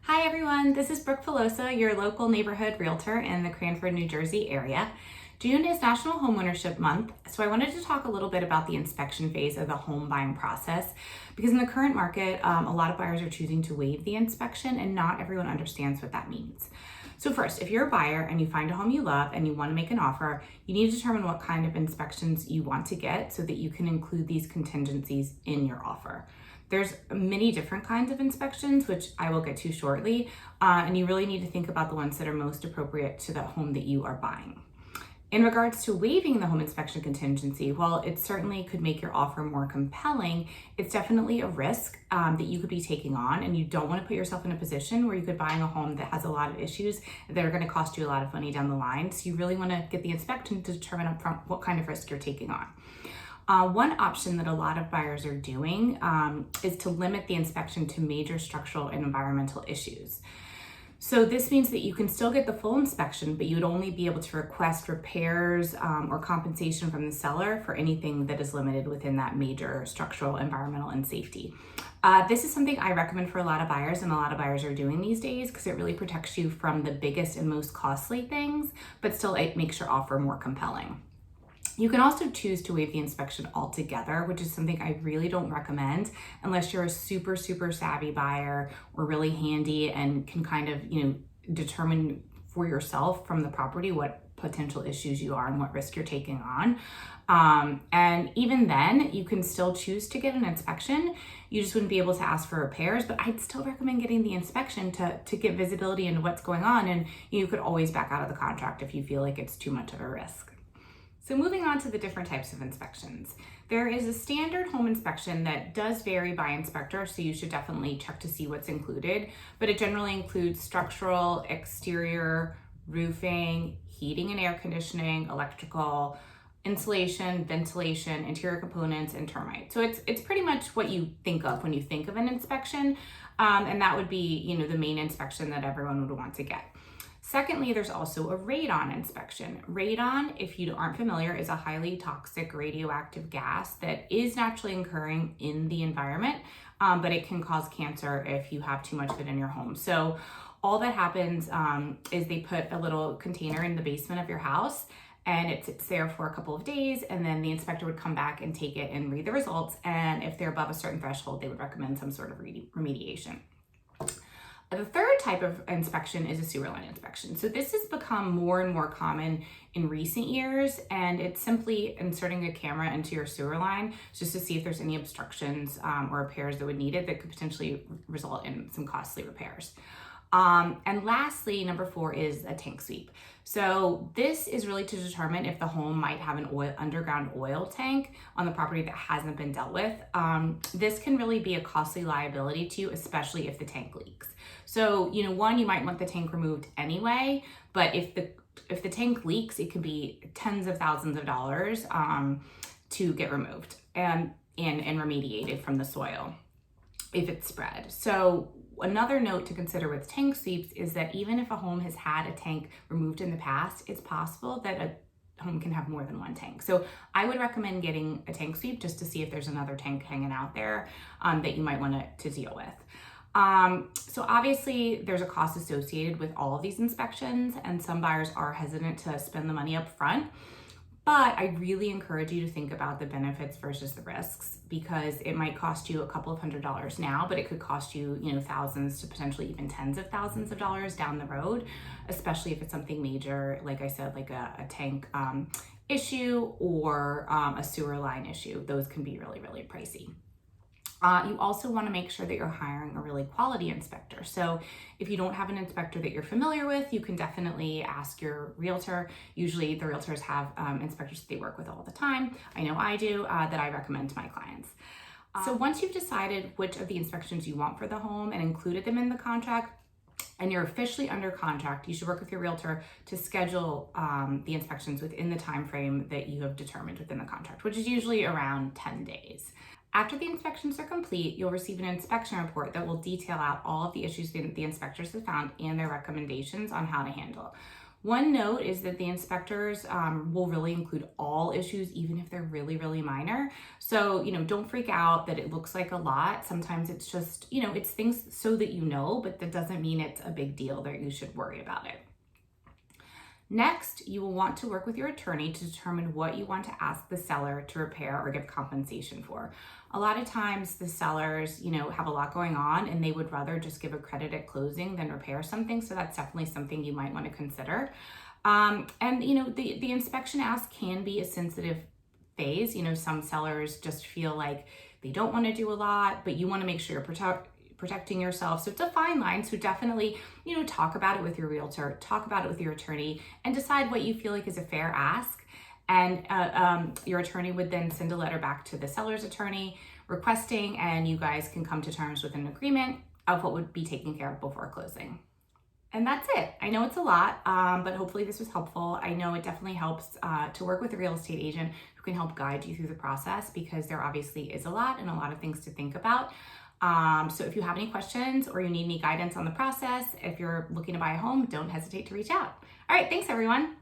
Hi everyone, this is Brooke Filosa, your local neighborhood realtor in the Cranford, New Jersey area. June is National Homeownership Month, so I wanted to talk a little bit about the inspection phase of the home buying process because in the current market, a lot of buyers are choosing to waive the inspection and not everyone understands what that means. So first, if you're a buyer and you find a home you love and you want to make an offer, you need to determine what kind of inspections you want to get so that you can include these contingencies in your offer. There's many different kinds of inspections, which I will get to shortly, and you really need to think about the ones that are most appropriate to the home that you are buying. In regards to waiving the home inspection contingency, while it certainly could make your offer more compelling, it's definitely a risk that you could be taking on, and you don't want to put yourself in a position where you could buying a home that has a lot of issues that are going to cost you a lot of money down the line. So you really want to get the inspection to determine upfront what kind of risk you're taking on. One option that a lot of buyers are doing is to limit the inspection to major structural and environmental issues. So this means that you can still get the full inspection, but you would only be able to request repairs or compensation from the seller for anything that is limited within that major structural, environmental, and safety. This is something I recommend for a lot of buyers, and a lot of buyers are doing these days because it really protects you from the biggest and most costly things, but still it makes your offer more compelling. You can also choose to waive the inspection altogether, which is something I really don't recommend unless you're a super savvy buyer or really handy and can kind of, determine for yourself from the property what potential issues you are and what risk you're taking on. And even then, you can still choose to get an inspection. You just wouldn't be able to ask for repairs, but I'd still recommend getting the inspection to get visibility into what's going on. And you could always back out of the contract if you feel like it's too much of a risk. So moving on to the different types of inspections. There is a standard home inspection that does vary by inspector, so you should definitely check to see what's included, but it generally includes structural, exterior, roofing, heating and air conditioning, electrical, insulation, ventilation, interior components, and termite. So it's pretty much what you think of when you think of an inspection, and that would be, the main inspection that everyone would want to get. Secondly, there's also a radon inspection. Radon, if you aren't familiar, is a highly toxic radioactive gas that is naturally occurring in the environment, but it can cause cancer if you have too much of it in your home. So all that happens is they put a little container in the basement of your house and it sits there for a couple of days, and then the inspector would come back and take it and read the results. And if they're above a certain threshold, they would recommend some sort of remediation. The third type of inspection is a sewer line inspection. So this has become more and more common in recent years, and it's simply inserting a camera into your sewer line just to see if there's any obstructions or repairs that would need it that could potentially result in some costly repairs. And lastly, number 4 is a tank sweep. So this is really to determine if the home might have an underground oil tank on the property that hasn't been dealt with. This can really be a costly liability to you, especially if the tank leaks. So, one, you might want the tank removed anyway, but if the tank leaks, it can be tens of thousands of dollars to get removed and remediated from the soil if it's spread. So another note to consider with tank sweeps is that even if a home has had a tank removed in the past, it's possible that a home can have more than one tank. So I would recommend getting a tank sweep just to see if there's another tank hanging out there that you might want to deal with. So obviously there's a cost associated with all of these inspections, and some buyers are hesitant to spend the money up front. But I really encourage you to think about the benefits versus the risks, because it might cost you a couple of $100s now, but it could cost you, thousands to potentially even tens of thousands of dollars down the road, especially if it's something major, like I said, like a tank issue or a sewer line issue. Those can be really pricey. You also want to make sure that you're hiring a really quality inspector. So if you don't have an inspector that you're familiar with, you can definitely ask your realtor. Usually the realtors have inspectors that they work with all the time. I know I do, that I recommend to my clients. So once you've decided which of the inspections you want for the home and included them in the contract, and you're officially under contract, you should work with your realtor to schedule the inspections within the time frame that you have determined within the contract, which is usually around 10 days. After the inspections are complete, you'll receive an inspection report that will detail out all of the issues that the inspectors have found and their recommendations on how to handle. One note is that the inspectors will really include all issues, even if they're really, really minor. So, don't freak out that it looks like a lot. Sometimes it's just, it's things so that but that doesn't mean it's a big deal that you should worry about it. Next, you will want to work with your attorney to determine what you want to ask the seller to repair or give compensation for. A lot of times the sellers, have a lot going on and they would rather just give a credit at closing than repair something. So that's definitely something you might want to consider. The inspection ask can be a sensitive phase. Some sellers just feel like they don't want to do a lot, but you want to make sure you're protecting yourself. So it's a fine line. So definitely, talk about it with your realtor, talk about it with your attorney, and decide what you feel like is a fair ask. And your attorney would then send a letter back to the seller's attorney requesting, and you guys can come to terms with an agreement of what would be taken care of before closing. And that's it. I know it's a lot, but hopefully this was helpful. I know it definitely helps to work with a real estate agent who can help guide you through the process, because there obviously is a lot and a lot of things to think about. So if you have any questions or you need any guidance on the process, if you're looking to buy a home, don't hesitate to reach out. All right, thanks everyone.